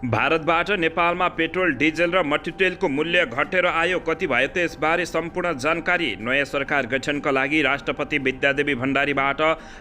भारतबाट नेपालमा petrol diesel र मट्टितेलको मूल्य घटेर आयो। कति भयो त यसबारे सम्पूर्ण जानकारी। नयाँ सरकार गठनका लागि राष्ट्रपति विद्यादेवी भण्डारीबाट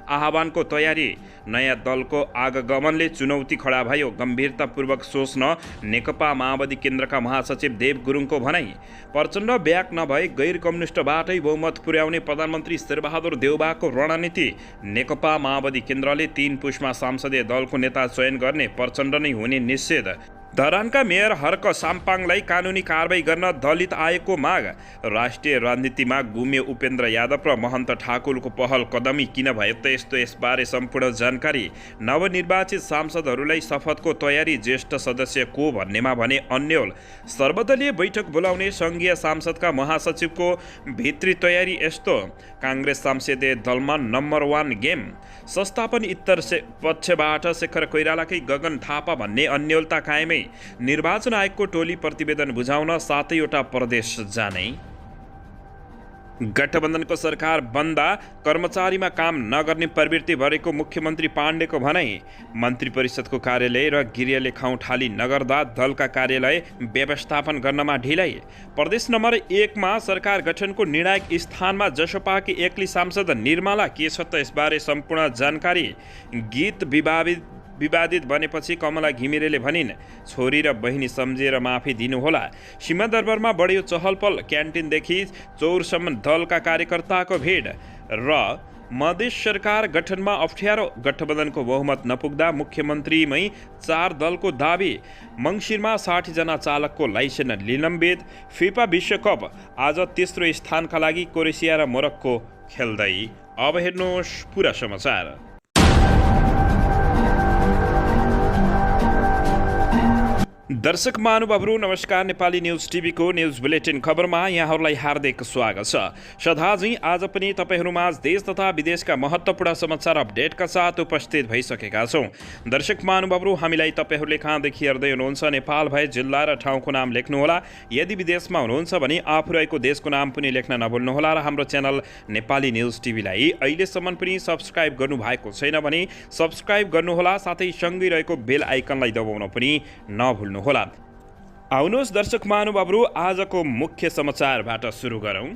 आह्वानको तयारी। नयाँ दलको आगमनले चुनौती खडा भयो। गम्भीरतापूर्वक सोच्न नेकपा माओवादी केन्द्रका महासचिव देव गुरुङको भनाई। प्रचण्ड ब्याक नभई गैर कम्युनिस्टबाटै बहुमत पुर्याउने प्रधानमन्त्री शेरबहादुर देउबाको रणनीति। नेकपा माओवादी केन्द्रले 3 पुसमा संसदीय दलको नेता चयन गर्ने, प्रचण्ड नै हुने निश्चित। धरानका मेयर हर्क साम्पाङलाई कानुनी कारबाही गर्न दलित आयोगको माग। राष्ट्रिय राजनीतिमा गुम्यो उपेन्द्र यादव र महन्त ठाकुरको पहल कदमी किन भयो त यस्तो, यसबारे सम्पूर्ण जानकारी। नवनिर्वाचित सांसदहरूलाई शपथको तयारी, ज्येष्ठ सदस्य को भन्नेमा भने अन्यल। सर्वदलीय बैठक बोलाउने सङ्घीय सांसदका महासचिवको भित्री तयारी यस्तो। काङ्ग्रेस संसदीय दलमा नम्बर 1 गेम। संस्थापन इत्तर पक्षबाट शेखर कोइरालाकै गगन थापा भन्ने अन्यलता कायमै। निर्वाचन आयोगको टोली प्रतिवेदन बुझाउन 7वटा प्रदेश जाने। गठबन्धनको सरकार बन्दा कर्मचारीमा काम नगर्ने प्रवृत्ति बढेको मुख्यमन्त्री पाण्डेको भनाई। मन्त्री परिषदको कार्यालय र गृहले खाउठाली नगर्दा दलका कार्यालय व्यवस्थापन गर्नमा ढिलाइ। प्रदेश नम्बर 1 मा सरकार गठनको निर्णायक स्थानमा जसपाकी एक्ली सांसद निर्मला के छ त यसबारे सम्पूर्ण जानकारी। गीत विवादित बनेपछि कमला घिमिरेले भनिन्, छोरी र बहिनी सम्झेर माफी दिनुहोला। सिंहदरबारमा बढ्यो चहलपहल। क्यान्टिनदेखि चौरसम्म दलका कार्यकर्ताको भिड। र मधेस सरकार गठनमा अप्ठ्यारो। गठबन्धनको बहुमत नपुग्दा मुख्यमन्त्रीमै 4 दलको दाबी। मङ्सिरमा 60 जना चालकको लाइसेन्स निलम्बित। फिफा विश्वकप आज तेस्रो स्थानका लागि क्रोएसिया र मोरक्को खेल्दै। अब हेर्नुहोस् पुरा समाचार। दर्शक महानुभावहरू नमस्कार। नेपाली न्युज टिभीको न्युज बुलेटिन खबरमा यहाँहरूलाई हार्दिक स्वागत छ। सदाझै आज पनि तपाईँहरूमाझ देश तथा विदेशका महत्त्वपूर्ण समाचार अपडेटका साथ उपस्थित भइसकेका छौँ। दर्शक महानुभावहरू, हामीलाई तपाईँहरूले कहाँदेखि हेर्दै हुनुहुन्छ नेपाल भए जिल्ला र ठाउँको नाम लेख्नुहोला। यदि विदेशमा हुनुहुन्छ भने आफू रहेको देशको नाम पनि लेख्न नभुल्नुहोला। र हाम्रो च्यानल नेपाली न्युज टिभीलाई अहिलेसम्म पनि सब्सक्राइब गर्नुभएको छैन भने सब्सक्राइब गर्नुहोला, साथै सँगै रहेको बेल आइकनलाई दबाउन पनि नभुल्नुहोला। आउनुहोस् दर्शक महानुभावहरू, आजको मुख्य समाचारबाट सुरु गरौँ।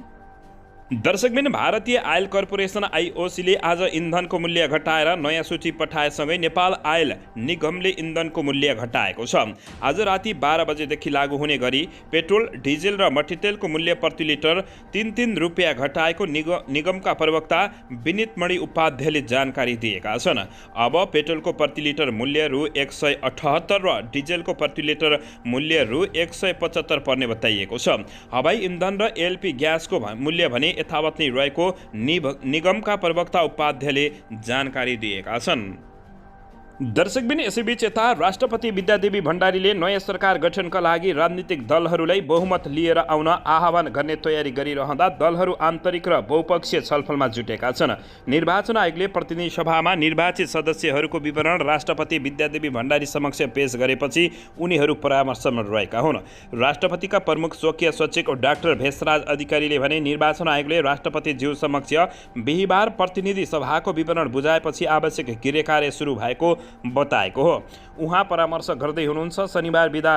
दर्शकबिन, भारतीय आयल कर्पोरेसन आइओसीले आज इन्धनको मूल्य घटाएर नयाँ सूची पठाएसँगै नेपाल आयल निगमले इन्धनको मूल्य घटाएको छ। आज राति 12 बजेदेखि लागू हुने गरी पेट्रोल, डिजेल र मट्टितेलको मूल्य प्रति लिटर 3 रुपियाँ घटाएको निगमका प्रवक्ता विनितमणि उपाध्यायले जानकारी दिएका छन्। अब पेट्रोलको प्रति लिटर मूल्य रु 178 र डिजेलको प्रति लिटर मूल्य रु 175 पर्ने बताइएको छ। हवाई इन्धन र एलपी ग्यासको मूल्य भने यथावत नै रहेको निगमका प्रवक्ता उपाध्यायले जानकारी दिएका छन्। दर्शकबिन, यसैबीच यता राष्ट्रपति विद्यादेवी भण्डारीले नयाँ सरकार गठनका लागि राजनीतिक दलहरूलाई बहुमत लिएर आउन आह्वान गर्ने तयारी गरिरहँदा दलहरू आन्तरिक र बहुपक्षीय छलफलमा जुटेका छन्। निर्वाचन आयोगले प्रतिनिधि सभामा निर्वाचित सदस्यहरूको विवरण राष्ट्रपति विद्यादेवी भण्डारी समक्ष पेश गरेपछि उनीहरू परामर्शमा रहेका हुन्। राष्ट्रपतिका प्रमुख स्वकीय सचिव डाक्टर भेषराज अधिकारीले भने निर्वाचन आयोगले राष्ट्रपति ज्यू समक्ष बिहिबार प्रतिनिधि सभाको विवरण बुझाएपछि आवश्यक गृह कार्य सुरु भएको बताएको हो। उहाँ परामर्श गर्दै हुनुहुन्छ। शनिबार बिदा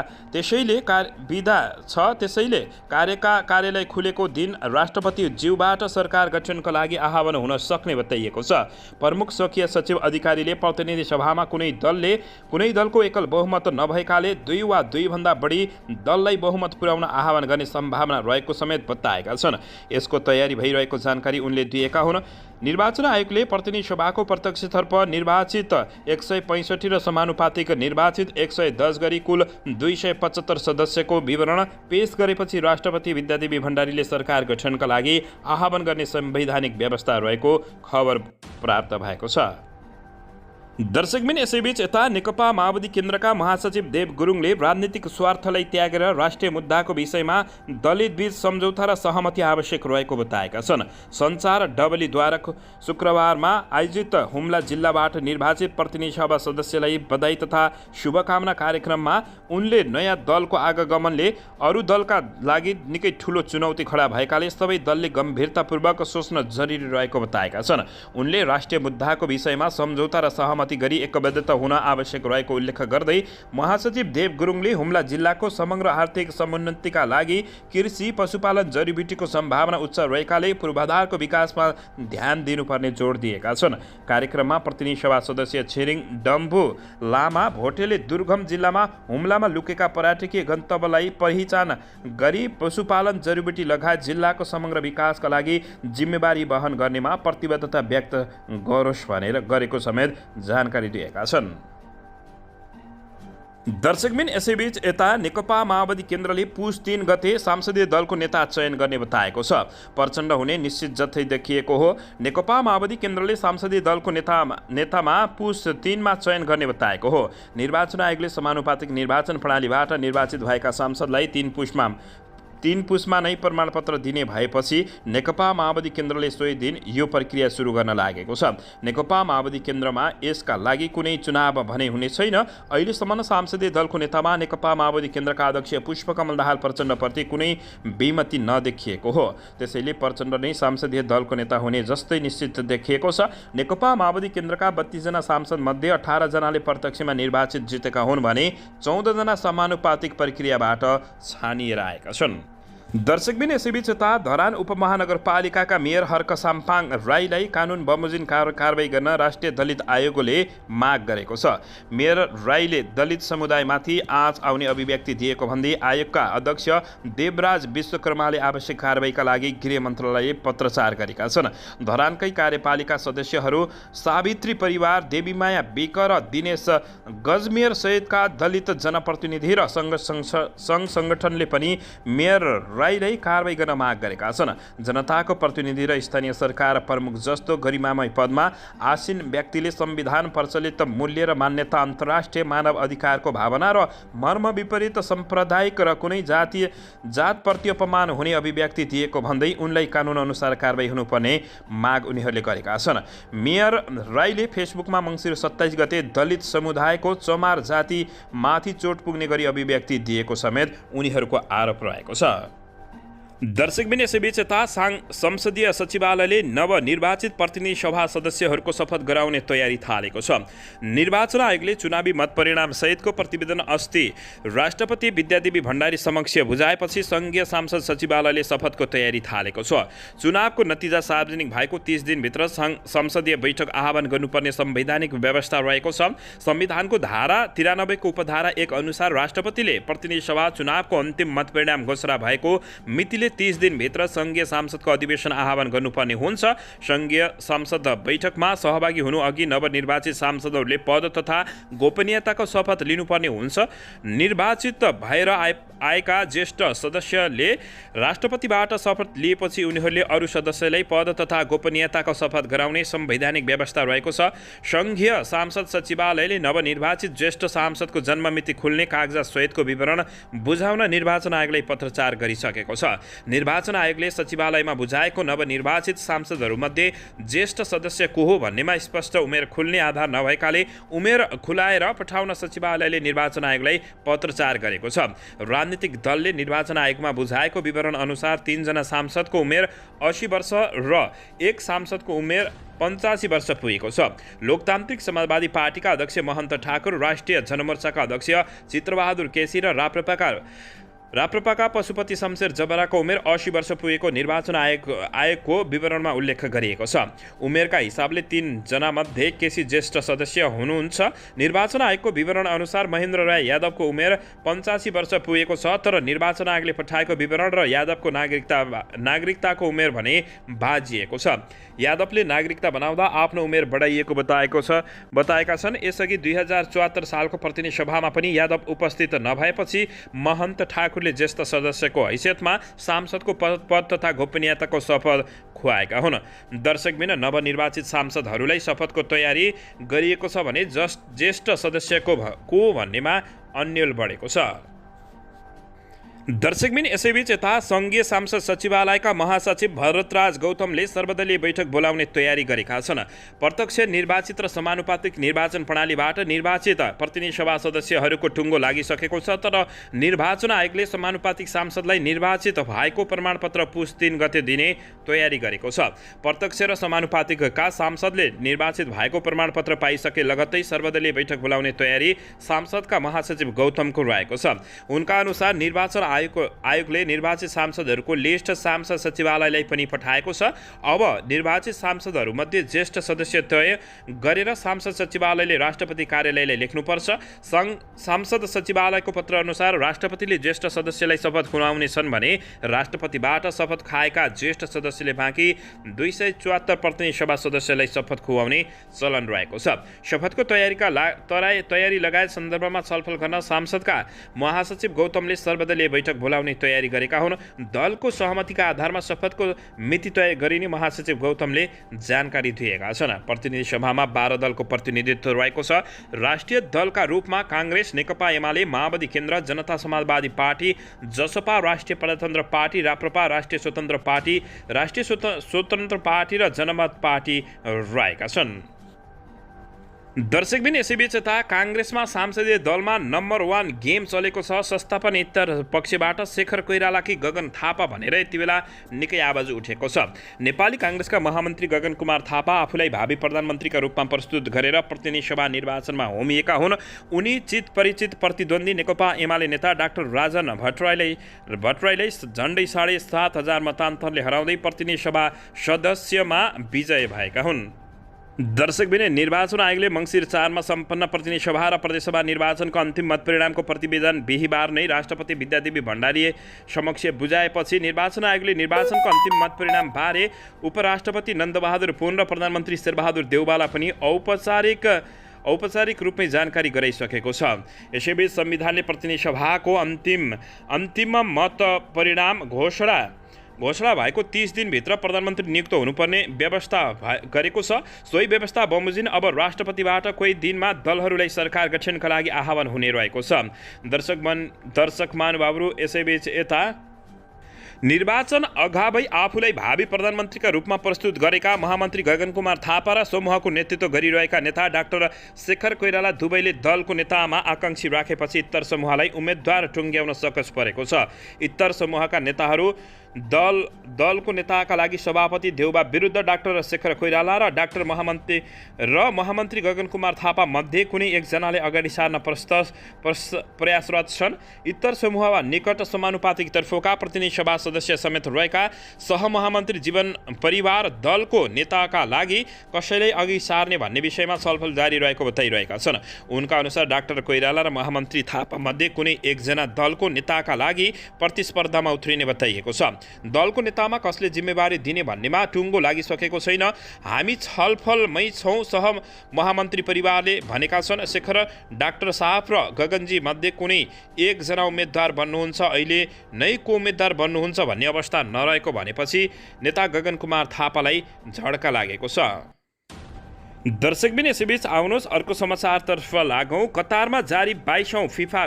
छ, त्यसैले कार्यालय खुलेको दिन राष्ट्रपति ज्यूबाट सरकार गठनका लागि आह्वान हुन सक्ने बताइएको छ। प्रमुख स्वकीय सचिव अधिकारीले प्रतिनिधि सभामा कुनै दलको एकल बहुमत नभएकाले 2 वा 2 भन्दा बढी दललाई बहुमत पुर्याउन आह्वान गर्ने सम्भावना रहेको समेत बताएका छन्। यसको तयारी भइरहेको जानकारी उनले दिएका हुन्। निर्वाचन आयोगले प्रतिनिधि सभाको प्रत्यक्षतर्फ निर्वाचित 165 र समानुपातिक निर्वाचित 110 गरी कुल 275 सदस्यको विवरण पेश गरेपछि राष्ट्रपति विद्यादेवी भण्डारीले सरकार गठनका लागि आह्वान गर्ने संवैधानिक व्यवस्था रहेको खबर प्राप्त भएको छ। दर्शकबिन, यसैबीच यता नेकपा माओवादी केन्द्रका महासचिव देव गुरुङले राजनीतिक स्वार्थलाई त्यागेर राष्ट्रिय मुद्दाको विषयमा दलितबीच सम्झौता र सहमति आवश्यक रहेको बताएका छन्। सञ्चार डबलीद्वारा शुक्रबारमा आयोजित हुम्ला जिल्लाबाट निर्वाचित प्रतिनिधि सभा सदस्यलाई बधाई तथा शुभकामना कार्यक्रममा उनले नयाँ दलको आगमनले अरू दलका लागि निकै ठूलो चुनौती खडा भएकाले सबै दलले गम्भीरतापूर्वक सोच्न जरुरी रहेको बताएका छन्। उनले राष्ट्रिय मुद्दाको विषयमा सम्झौता र सहमति सहमति गरी एकबद्धता हुन आवश्यक रहेको उल्लेख गर्दै महासचिव देव गुरुङले हुम्ला जिल्लाको समग्र आर्थिक समुन्नतिका लागि कृषि पशुपालन जडीबुटीको सम्भावना उच्च रहेकाले पूर्वाधारको विकासमा ध्यान दिनुपर्ने जोड दिएका छन्। कार्यक्रममा प्रतिनिधि सभा सदस्य छिरिङ डम्बु लामा भोटेले दुर्गम जिल्लामा हुम्लामा लुकेका पर्यटकीय गन्तव्यलाई पहिचान गरी पशुपालन जडीबुटी लगायत जिल्लाको समग्र विकासका लागि जिम्मेवारी वहन गर्नेमा प्रतिबद्धता व्यक्त गरोस् भनेर गरेको समेत जानकारी दिएका छन्। दर्शकबिन यसैबीच यता नेकपा माओवादी केन्द्रले पुस 3 गते संसदीय दलको नेता चयन गर्ने बताएको छ। प्रचण्ड हुने निश्चित जथै देखिएको हो। नेकपा माओवादी केन्द्रले संसदीय दलको नेतामा पुस 3 मा चयन गर्ने बताएको हो। निर्वाचन आयोगले समानुपातिक निर्वाचन प्रणालीबाट निर्वाचित भएका सांसदलाई 3 पुसमा नै प्रमाणपत्र दिने भएपछि नेकपा माओवादी केन्द्रले सोही दिन यो प्रक्रिया सुरु गर्न लागेको छ। नेकपा माओवादी केन्द्रमा यसका लागि कुनै चुनाव भने हुने छैन। अहिलेसम्म संसदीय दलको नेतामा नेकपा माओवादी केन्द्रका अध्यक्ष पुष्पकमल दाहाल प्रचण्डप्रति कुनै विमति नदेखिएको हो। त्यसैले प्रचण्ड नै संसदीय दलको नेता हुने जस्तै निश्चित देखिएको छ। नेकपा माओवादी केन्द्रका 32 जना सांसद मध्ये 18 जनाले प्रत्यक्षमा निर्वाचित जितेका हुन् भने 14 जना समानुपातिक प्रक्रियाबाट छानिएर आएका छन्। दर्शकबिन यसैबीच यता धरान उपमहानगरपालिकाका मेयर हर्क साम्पाङ राईलाई कानुन बमोजिम कारबाही गर्न राष्ट्रिय दलित आयोगले माग गरेको छ। मेयर राईले दलित समुदायमाथि आँच आउने अभिव्यक्ति दिएको भन्दै आयोगका अध्यक्ष देवराज विश्वकर्माले आवश्यक कारबाहीका लागि गृह मन्त्रालयले पत्रचार गरेका छन्। धरानकै कार्यपालिका सदस्यहरू सावित्री परिवार, देवीमाया विक र दिनेश गजमेर सहितका दलित जनप्रतिनिधि र सङ्घ सङ्गठनले पनि मेयर राईलाई कारबाही गर्न माग गरेका छन्। जनताको प्रतिनिधि र स्थानीय सरकार प्रमुख जस्तो गरिमामय पदमा आसीन व्यक्तिले संविधान प्रचलित मूल्य र मान्यता, अन्तर्राष्ट्रिय मानव अधिकारको भावना र मर्म विपरीत साम्प्रदायिक र कुनै जातप्रति अपमान हुने अभिव्यक्ति दिएको भन्दै उनलाई कानुन अनुसार कारबाही हुनुपर्ने माग उनीहरूले गरेका छन्। मेयर राईले फेसबुकमा मङ्सिर 27 गते दलित समुदायको चमार जातिमाथि चोट पुग्ने गरी अभिव्यक्ति दिएको समेत उनीहरूको आरोप रहेको छ। दर्शकबिन यसैबीच यता संसदीय सचिवालयले नवनिर्वाचित प्रतिनिधि सभा सदस्यहरूको शपथ गराउने तयारी थालेको छ। निर्वाचन आयोगले चुनावी मतपरिणाम सहितको प्रतिवेदन अस्ति राष्ट्रपति विद्यादेवी भण्डारी समक्ष बुझाएपछि सङ्घीय सांसद सचिवालयले शपथको तयारी थालेको छ। चुनावको नतिजा सार्वजनिक भएको 30 दिनभित्र संसदीय बैठक आह्वान गर्नुपर्ने संवैधानिक व्यवस्था रहेको छ। संविधानको धारा 93 को उपधारा 1 अनुसार राष्ट्रपतिले प्रतिनिधि सभा चुनावको अन्तिम मतपरिणाम घोषणा भएको मितिले 30 दिनभित्र सङ्घीय सांसदको अधिवेशन आह्वान गर्नुपर्ने हुन्छ। सङ्घीय संसद बैठकमा सहभागी हुनु अघि नवनिर्वाचित सांसदहरूले पद तथा गोपनीयताको शपथ लिनुपर्ने हुन्छ। निर्वाचित भएर आएका ज्येष्ठ सदस्यले राष्ट्रपतिबाट शपथ लिएपछि उनीहरूले अरू सदस्यलाई पद तथा गोपनीयताको शपथ गराउने संवैधानिक व्यवस्था रहेको छ। सङ्घीय सांसद सचिवालयले नवनिर्वाचित ज्येष्ठ सांसदको जन्ममिति खुल्ने कागजात सहितको विवरण बुझाउन निर्वाचन आयोगलाई पत्रचार गरिसकेको छ। निर्वाचन आयोगले सचिवालयमा बुझाएको नवनिर्वाचित सांसदहरूमध्ये ज्येष्ठ सदस्य को हो भन्नेमा स्पष्ट उमेर खुल्ने आधार नभएकाले उमेर खुलाएर पठाउन सचिवालयले निर्वाचन आयोगलाई पत्रचार गरेको छ। राजनीतिक दलले निर्वाचन आयोगमा बुझाएको विवरण अनुसार 3 जना सांसदको उमेर 80 वर्ष र 1 सांसदको उमेर 85 वर्ष पुगेको छ। लोकतान्त्रिक समाजवादी पार्टीका अध्यक्ष महन्त ठाकुर, राष्ट्रिय जनमोर्चाका अध्यक्ष चित्रबहादुर केसी र राप्रपाका पशुपति शमशेर जबराको उमेर 80 वर्ष पुगेको निर्वाचन आयोगको विवरणमा उल्लेख गरिएको छ। उमेरका हिसाबले 3 जनामध्ये केसी ज्येष्ठ सदस्य हुनुहुन्छ। निर्वाचन आयोगको विवरण अनुसार महेन्द्र राय यादवको उमेर 85 वर्ष पुगेको छ, तर निर्वाचन आयोगले पठाएको विवरण र यादवको नागरिकताको उमेर भने बाजिएको छ। यादवले नागरिकता बनाउँदा आफ्नो उमेर बढाइएको बताएका छन्। यसअघि 2074 सालको प्रतिनिधि सभामा पनि यादव उपस्थित नभएपछि महन्त ठाकुरले ज्येष्ठ सदस्यको हैसियतमा सांसदको पद तथा गोपनीयताको शपथ खुवाएका हुन्। दर्शकबिन नवनिर्वाचित सांसदहरूलाई शपथको तयारी गरिएको छ भने ज्येष्ठ सदस्यको को भन्नेमा अन्यल बढेको छ। दर्शकबिन यसैबीच यता सङ्घीय सांसद सचिवालयका महासचिव भरतराज गौतमले सर्वदलीय बैठक बोलाउने तयारी गरेका छन्। प्रत्यक्ष निर्वाचित र समानुपातिक निर्वाचन प्रणालीबाट निर्वाचित प्रतिनिधि सभा सदस्यहरूको टुङ्गो लागिसकेको छ, तर निर्वाचन आयोगले समानुपातिक सांसदलाई निर्वाचित भएको प्रमाणपत्र पुस 3 गते दिने तयारी गरेको छ। प्रत्यक्ष र समानुपातिकका सांसदले निर्वाचित भएको प्रमाणपत्र पाइसके लगत्तै सर्वदलीय बैठक बोलाउने तयारी सांसदका महासचिव गौतमको रहेको छ। उनका अनुसार निर्वाचन आयोगले निर्वाचित सांसदहरूको लिस्ट सांसद सचिवालयलाई पनि पठाएको छ। अब निर्वाचित सांसदहरूमध्ये ज्येष्ठ सदस्य तय गरेर सांसद सचिवालयले राष्ट्रपति कार्यालयलाई लेख्नुपर्छ। सांसद सचिवालयको पत्र अनुसार राष्ट्रपतिले ज्येष्ठ सदस्यलाई शपथ खुवाउनेछन् भने राष्ट्रपतिबाट शपथ खाएका ज्येष्ठ सदस्यले बाँकी 274 प्रतिनिधि सभा सदस्यलाई शपथ खुवाउने चलन रहेको छ। शपथको तयारी लगायत सन्दर्भमा छलफल गर्न सांसदका महासचिव गौतमले सर्वदलीय बैठक बोलाउने तयारी गरेका हुन्। दलको सहमतिका आधारमा शपथको मिति तय गरिने महासचिव गौतमले जानकारी दिएका छन्। प्रतिनिधि सभामा 12 दलको प्रतिनिधित्व रहेको छ। राष्ट्रिय दलका रूपमा काङ्ग्रेस, नेकपा एमाले, माओवादी केन्द्र, जनता समाजवादी पार्टी, जसपा, राष्ट्रिय प्रजातन्त्र पार्टी, राप्रपा, राष्ट्रिय स्वतन्त्र पार्टी, राष्ट्रिय स्वतन्त्र पार्टी र जनमत पार्टी रहेका छन्। दर्शकबिन यसैबीच यता काङ्ग्रेसमा संसदीय दलमा नम्बर 1 गेम चलेको छ। संस्थापनेतर पक्षबाट शेखर कोइरालाकी गगन थापा भनेर यति बेला निकै आवाज उठेको छ। नेपाली काङ्ग्रेसका महामन्त्री गगन कुमार थापा आफूलाई भावी प्रधानमन्त्रीका रूपमा प्रस्तुत गरेर प्रतिनिधि सभा निर्वाचनमा होमिएका हुन्। उनी चित परिचित प्रतिद्वन्दी नेकपा एमाले नेता डाक्टर राजन भट्टराईलाई झन्डै 7,500 मतान्तरले हराउँदै प्रतिनिधि सभा सदस्यमा विजय भएका हुन्। दर्शकबिन निर्वाचन आयोगले मङ्सिर 4 मा सम्पन्न प्रतिनिधि सभा र प्रदेशसभा निर्वाचनको अन्तिम मतपरिणामको प्रतिवेदन बिहीबार नै राष्ट्रपति विद्यादेवी भण्डारी समक्ष बुझाएपछि निर्वाचन आयोगले निर्वाचनको अन्तिम मतपरिणाम बारे उपराष्ट्रपति नन्दबहादुर पुन र प्रधानमन्त्री शेरबहादुर देउवालाई पनि औपचारिक रूपमै जानकारी गराइसकेको छ। यसैबीच संविधानले प्रतिनिधि सभाको अन्तिम मतपरिणाम घोषणा भएको 30 दिनभित्र प्रधानमन्त्री नियुक्त हुनुपर्ने व्यवस्था गरेको छ। सोही व्यवस्था बमोजिम अब राष्ट्रपतिबाट कोही दिनमा दलहरूलाई सरकार गठनका लागि आह्वान हुने रहेको छ। दर्शक महानुभावहरू यसैबीच यता निर्वाचन अगावै आफूलाई भावी प्रधानमन्त्रीका रूपमा प्रस्तुत गरेका महामन्त्री गगन कुमार थापा र समूहको नेतृत्व गरिरहेका नेता डाक्टर शेखर कोइराला दुवैले दलको नेतामा आकांक्षी राखेपछि इत्तर समूहलाई उम्मेदवार टुङ्ग्याउन सकस परेको छ। इत्तर समूहका नेताहरू दलको नेताका लागि सभापति देउबा विरुद्ध डाक्टर शेखर कोइराला र महामन्त्री गगन कुमार थापा मध्ये कुनै एकजनाले अगाडि सार्न प्रयासरत छन्। इत्तर समूह वा निकट समानुपातिक तर्फका प्रतिनिधि सभा सदस्य समेत रहेका सहमहामन्त्री जीवन परिवार दलको नेताका लागि कसैलाई अघि सार्ने भन्ने विषयमा छलफल जारी रहेको बताइरहेका छन्। उनका अनुसार डाक्टर कोइराला र महामन्त्री थापा मध्ये कुनै एकजना दलको नेताका लागि प्रतिस्पर्धामा उत्रिने बताइएको छ। दलको नेतामा कसले जिम्मेवारी दिने भन्नेमा टुङ्गो लागिसकेको छैन। हामी छलफलमै छौँ, सह महामन्त्री परिवारले भनेका छन्। शेखर डाक्टर साहब र गगनजी मध्ये कुनै एकजना उम्मेद्वार बन्नुहुन्छ, अहिले नै को उम्मेद्वार बन्नुहुन्छ भन्ने अवस्था नरहेको भनेपछि नेता गगन कुमार थापालाई झड्का लागेको छ। दर्शकबिन यसैबीच आउनुहोस् अर्को समाचारतर्फ लागौँ। कतारमा जारी 22औं फिफा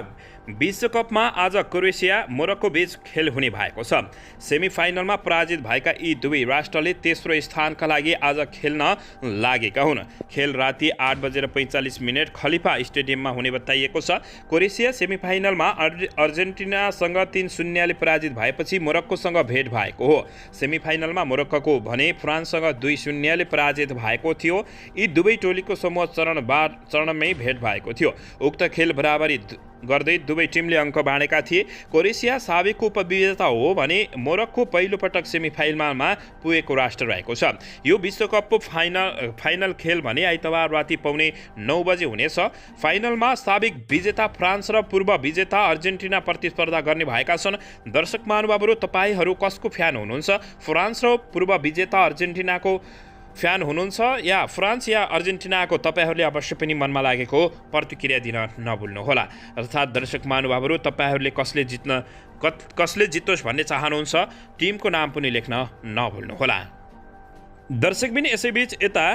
विश्वकपमा आज क्रोएसिया मोरक्को बीच खेल हुने भएको छ। सेमिफाइनलमा पराजित भएका यी दुवै राष्ट्रले तेस्रो स्थानका लागि आज खेल्न लागेका हुन्। खेल राति 8:45 खलिफा स्टेडियममा हुने बताइएको छ। क्रोएसिया सेमिफाइनलमा अर्जेन्टिनासँग 3-0ले पराजित भएपछि मोरक्कोसँग भेट भएको हो। सेमिफाइनलमा मोरक्को भने फ्रान्ससँग 2-0ले पराजित भएको थियो। यी दुवै टोलीको समूह चरणमै भेट भएको थियो। उक्त खेल बराबरी गर्दै दुवै टिमले अङ्क बाँडेका थिए। क्रोएसिया साबिक उपविजेता हो भने मोरक्को पहिलो पटक सेमिफाइनलमा पुगेको राष्ट्र रहेको छ। यो विश्वकपको फाइनल खेल भने आइतबार राति 9:15 बजे हुनेछ। फाइनलमा साबिक विजेता फ्रान्स र पूर्व विजेता अर्जेन्टिना प्रतिस्पर्धा गर्ने भएका छन्। दर्शक महानुभावहरू, तपाईहरू कसको फ्यान हुनुहुन्छ? फ्रान्स र पूर्व विजेता अर्जेन्टिनाको फ्यान हुनुहुन्छ या फ्रान्स या अर्जेन्टिनाको? तपाईहरूले अवश्य पनि मनमा लागेको प्रतिक्रिया दिन नभुल्नुहोला। अर्थात् दर्शक महानुभावहरू, तपाईहरूले कसले जित्तोस् भन्ने चाहनुहुन्छ, टिमको नाम पनि लेख्न नभुल्नुहोला। दर्शकबिन यसैबीच यता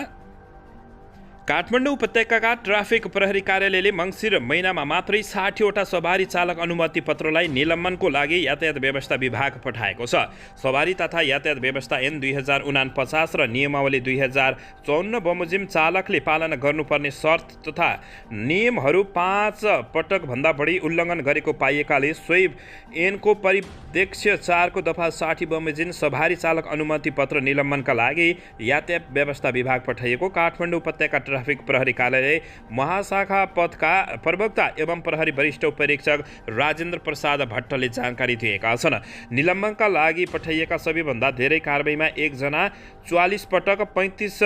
काठमाडौँ उपत्यकाका ट्राफिक प्रहरी कार्यालयले मङ्सिर महिनामा मात्रै 60वटा सवारी चालक अनुमति पत्रलाई निलम्बनको लागि यातायात व्यवस्था विभाग पठाएको छ। सवारी तथा यातायात व्यवस्था ऐन 2049 र नियमावली 2054 बमोजिम चालकले पालना गर्नुपर्ने शर्त तथा नियमहरू 5 पटकभन्दा बढी उल्लङ्घन गरेको पाइएकाले सोही ऐनको परिप्रेक्ष्य 4 को दफा 60 बमोजिम सवारी चालक अनुमति पत्र निलम्बनका लागि यातायात व्यवस्था विभाग पठाइएको काठमाडौँ उपत्यका ट्राफिक प्रहरी कार्यालय महाशाखा पदका प्रवक्ता एवं प्रहरी वरिष्ठ उपरीक्षक राजेन्द्र प्रसाद भट्टले जानकारी दिएका छन्। निलम्बनका लागि पठाइएका सबैभन्दा धेरै कारबाहीमा 1 जना 44 पटक 35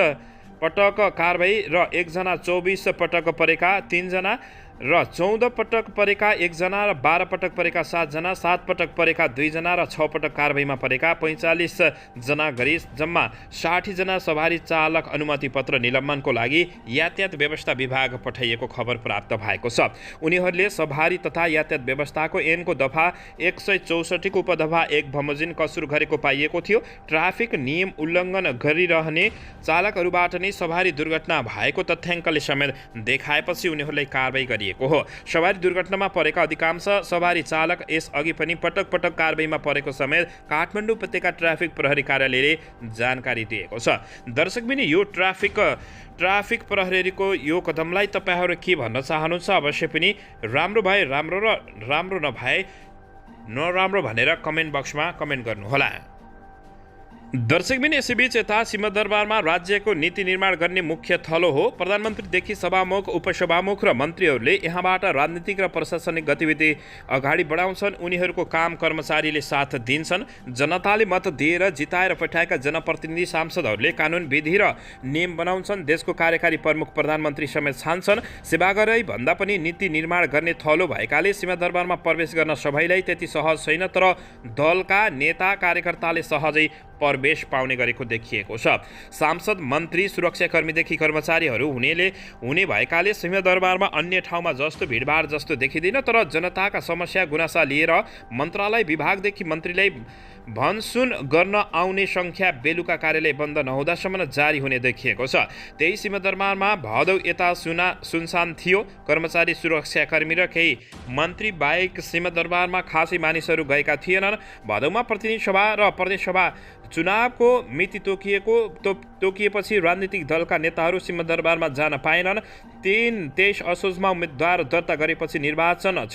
पटक कारबाही र 1 जना 24 पटक परेका 3 जना र 14 पटक परेका 1 जना र 12 पटक परेका 7 जना, 7 पटक परेका 2 जना र 6 पटक कारबाहीमा परेका 45 जना गरी जम्मा 60 जना सवारी चालक अनुमति पत्र निलम्बनको लागि यातायात व्यवस्था विभाग पठाइएको खबर प्राप्त भएको छ। उनीहरूले सवारी तथा यातायात व्यवस्थाको ऐनको दफा 164 को उपदफा 1 बमोजिम कसुर गरेको पाइएको थियो। ट्राफिक नियम उल्लङ्घन गरिरहने चालकहरूबाट नै सवारी दुर्घटना भएको तथ्याङ्कले समेत देखाएपछि उनीहरूलाई कारबाही गरिएको हो। सवारी दुर्घटनामा परेका अधिकांश सवारी चालक यस अघि पनि पटक पटक कारबाहीमा परेको समेत काठमाडौँ उपत्यका ट्राफिक प्रहरी कार्यालयले जानकारी दिएको छ। दर्शकबिन यो ट्राफिक प्रहरीको यो कदमलाई तपाईहरु के भन्न चाहनुहुन्छ? अवश्य पनि राम्रो भए राम्रो र राम्रो नभए नराम्रो भनेर कमेन्ट बक्समा कमेन्ट गर्नुहोला। दर्शकबिन यसैबीच यता सिंहदरबारमा राज्यको नीति निर्माण गर्ने मुख्य थलो हो। प्रधानमन्त्रीदेखि सभामुख, उपसभामुख र मन्त्रीहरूले यहाँबाट राजनीतिक र प्रशासनिक गतिविधि अगाडि बढाउँछन्। उनीहरूको काम कर्मचारीले साथ दिन्छन्। जनताले मत दिएर जिताएर पठाएका जनप्रतिनिधि सांसदहरूले कानुन विधि र नियम बनाउँछन्। देशको कार्यकारी प्रमुख प्रधानमन्त्री समेत छान्छन्। सेवागरै भन्दा पनि नीति निर्माण गर्ने थलो भएकाले सिंहदरबारमा प्रवेश गर्न सबैलाई त्यति सहज छैन, तर दलका नेता कार्यकर्ताले सहजै प्रवेश पाउने गरेको देखिएको छ। सांसद, मन्त्री, सुरक्षाकर्मीदेखि कर्मचारीहरू हुने भएकाले सिंहदरबारमा अन्य ठाउँमा जस्तो भिडभाड जस्तो देखिँदैन, तर जनताका समस्या गुनासा लिएर मन्त्रालय विभागदेखि मन्त्रीलाई भनसुन गर्न आउने सङ्ख्या बेलुका कार्यालय बन्द नहुँदासम्म जारी हुने देखिएको छ। त्यही सिंहदरबारमा भदौ यता सुनसान थियो। कर्मचारी, सुरक्षाकर्मी र केही मन्त्री बाहेक सिंहदरबारमा खासै मानिसहरू गएका थिएनन्। भदौमा प्रतिनिधि सभा र प्रदेश सभा चुनावको मिति तोकिएपछि राजनीतिक दलका नेताहरू सिंहदरबारमा जान पाएनन्। 23 असोजमा उम्मेद्वार दर्ता गरेपछि निर्वाचन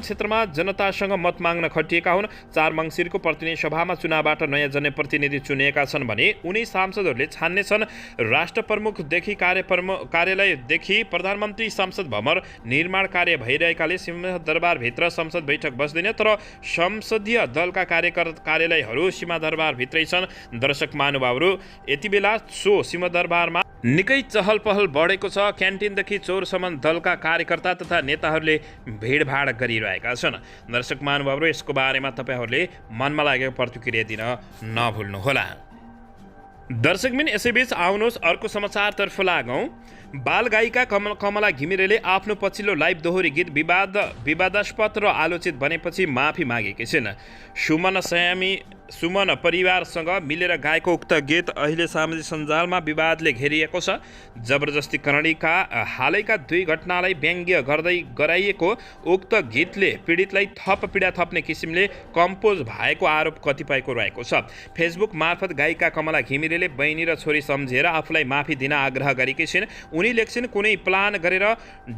क्षेत्रमा जनतासँग मत माग्न खटिएका हुन्। 4 मङ्सिरको प्रतिनिधि सभामा चुनावबाट नयाँ जनप्रतिनिधि चुनिएका छन् भने उनी सांसदहरूले छान्नेछन्। राष्ट्र प्रमुखदेखि कार्यालयदेखि प्रधानमन्त्री संसद भवन निर्माण कार्य भइरहेकाले सिंहदरबारभित्र संसद बैठक बस्दैन, तर संसदीय दलका कार्यालयहरू सिंहदरबारभित्रै छन्। दर्शक महानुभावहरू, यति बेला सिंहदरबारमा निकै चहल पहल बढेको छ। क्यान्टिनदेखि चौरसम्म दलका कार्यकर्ता तथा नेताहरूले भिडभाड गरिरहेका छन्। दर्शक महानुभावहरू, यसको बारेमा तपाईहरूले मनमा लागेको प्रतिक्रिया दिन नभुल्नुहोला। दर्शकबिन यसैबीच आउनुहोस् अर्को समाचारतर्फ लागौँ। बालगायिका कमला घिमिरेले आफ्नो पछिल्लो लाइभ दोहोरी गीत विवादास्पद र आलोचित बनेपछि माफी मागेकी छिन्। सुमन परिवारसँग मिलेर गाएको उक्त गीत अहिले सामाजिक सञ्जालमा विवादले घेरिएको छ। जबरजस्ती करणीका हालैका 2 घटनालाई व्यङ्ग्य गर्दै गराइएको उक्त गीतले पीडितलाई थप पीडा थप्ने किसिमले कम्पोज भएको आरोप कतिपयको रहेको छ। फेसबुक मार्फत गायिका कमला घिमिरेले बहिनी र छोरी सम्झेर आफूलाई माफी दिन आग्रह गरेकी छिन्। उनी लेख्छिन्, कुनै प्लान गरेर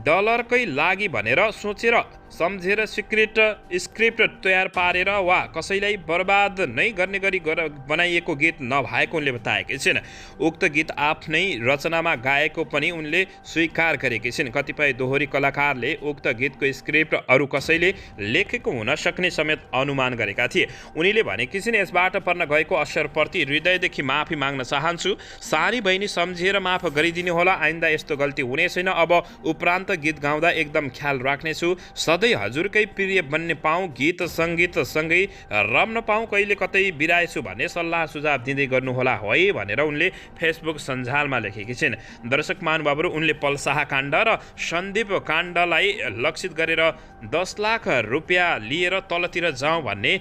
डलरकै लागि भनेर सोचेर सम्झेर स्क्रिप्ट तयार पारेर वा कसैलाई बर्बाद नै गर्ने गरी बनाइएको गीत नभएको उनले बताएकी छिन्। उक्त गीत आफ्नै रचनामा गाएको पनि उनले स्वीकार गरेकी छिन्। कतिपय दोहोरी कलाकारले उक्त गीतको स्क्रिप्ट अरू कसैले लेखेको हुन सक्ने समेत अनुमान गरेका थिए। उनीले भनेकी छिन्, यसबाट पर्न गएको असरप्रति हृदयदेखि माफी माग्न चाहन्छु। सानी बहिनी सम्झेर माफ गरिदिनु होला। आइन्दा यस्तो गल्ती हुने छैन। अब उपरान्त गीत गाउँदा एकदम ख्याल राख्नेछु। सधैँ हजुरकै प्रिय बन्ने पाऊँ, गीत सङ्गीत सँगै रम्न पाऊँ, कहिले कतै बिराएछु भन्ने सल्लाह सुझाव दिँदै गर्नुहोला है भनेर उनले फेसबुक सञ्जालमा लेखेकी छिन्। दर्शक महानुभावहरू, उनले पलसाहा काण्ड र सन्दीप काण्डलाई लक्षित गरेर 10 लाख रुपियाँ लिएर तलतिर जाउँ भन्ने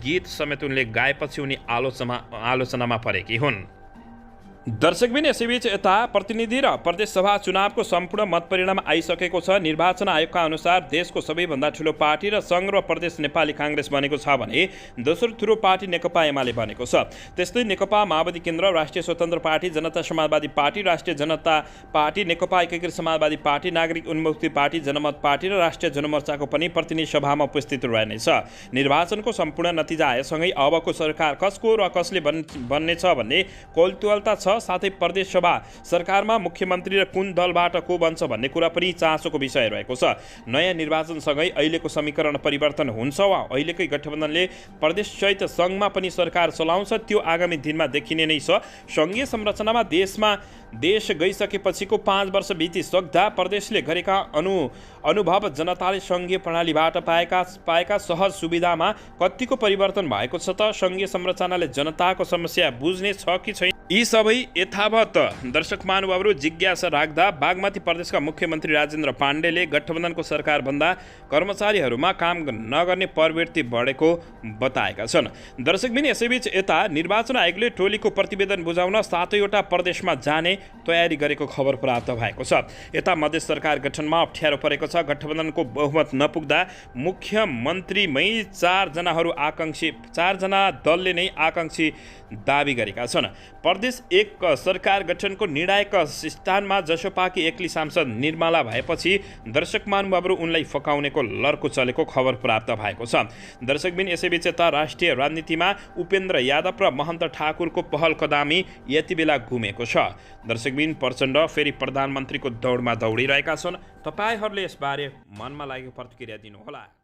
गीत समेत उनले गाएपछि उनी आलोचनामा परेकी हुन्। दर्शकबिन यसैबीच यता प्रतिनिधि र प्रदेश सभा चुनावको सम्पूर्ण मतपरिणाम आइसकेको छ। निर्वाचन आयोगका अनुसार देशको सबैभन्दा ठुलो पार्टी र सङ्घ र प्रदेश नेपाली काङ्ग्रेस बनेको छ भने दोस्रो ठुलो पार्टी नेकपा एमाले बनेको छ। त्यस्तै नेकपा माओवादी केन्द्र, राष्ट्रिय स्वतन्त्र पार्टी, जनता समाजवादी पार्टी, राष्ट्रिय जनता पार्टी, नेकपा एकीकृत समाजवादी पार्टी, नागरिक उन्मुक्ति पार्टी, जनमत पार्टी र राष्ट्रिय जनमोर्चाको पनि प्रतिनिधि सभामा उपस्थित रहनेछ। निर्वाचनको सम्पूर्ण नतिजा आएसँगै अबको सरकार कसको र कसले बन्नेछ भन्ने कौतूहलता छ। साथै प्रदेश सभा सरकारमा मुख्यमन्त्री र कुन दलबाट को बन्छ भन्ने कुरा पनि चासोको विषय रहेको छ। नयाँ निर्वाचनसँगै अहिलेको समीकरण परिवर्तन हुन्छ वा अहिलेकै गठबन्धनले प्रदेशसहित सङ्घमा पनि सरकार चलाउँछ, त्यो आगामी दिनमा देखिने नै छ। सङ्घीय संरचनामा देश गइसकेपछिको 5 वर्ष बितिसक्दा प्रदेशले गरेका अनुभव जनताले सङ्घीय प्रणालीबाट पाएका सहज सुविधामा कतिको परिवर्तन भएको छ त? सङ्घीय संरचनाले जनताको समस्या बुझ्ने छ कि छैन? यी सबै यथावत दर्शक महानुभावहरू जिज्ञासा राख्दा बागमती प्रदेशका मुख्यमन्त्री राजेन्द्र पाण्डेले गठबन्धनको सरकारभन्दा कर्मचारीहरूमा काम नगर्ने प्रवृत्ति बढेको बताएका छन्। दर्शकबिन यसैबीच यता निर्वाचन आयोगले टोलीको प्रतिवेदन बुझाउन 7वटा प्रदेशमा जाने तयारी गरेको खबर प्राप्त भएको छ। यता मधेस सरकार गठनमा अप्ठ्यारो परेको छ। गठबन्धनको बहुमत नपुग्दा मुख्यमन्त्रीमै 4 जना दलले नै आकाङ्क्षी दाबी गरेका छन्। प्रदेश 1 सरकार गठनको निर्णायक स्थानमा जसोपाकी एक्ली सांसद निर्मला भएपछि दर्शक महानुभावहरू उनलाई फकाउनेको लर्को चलेको खबर प्राप्त भएको छ। दर्शकबिन यसैबीच यता राष्ट्रिय राजनीतिमा उपेन्द्र यादव र महन्त ठाकुरको पहल कदमी यति बेला घुमेको छ। दर्शकबिन प्रचण्ड फेरि प्रधानमन्त्रीको दौडमा दौडिरहेका छन्। तपाईहरूले यसबारे मनमा लागेको प्रतिक्रिया दिनुहोला।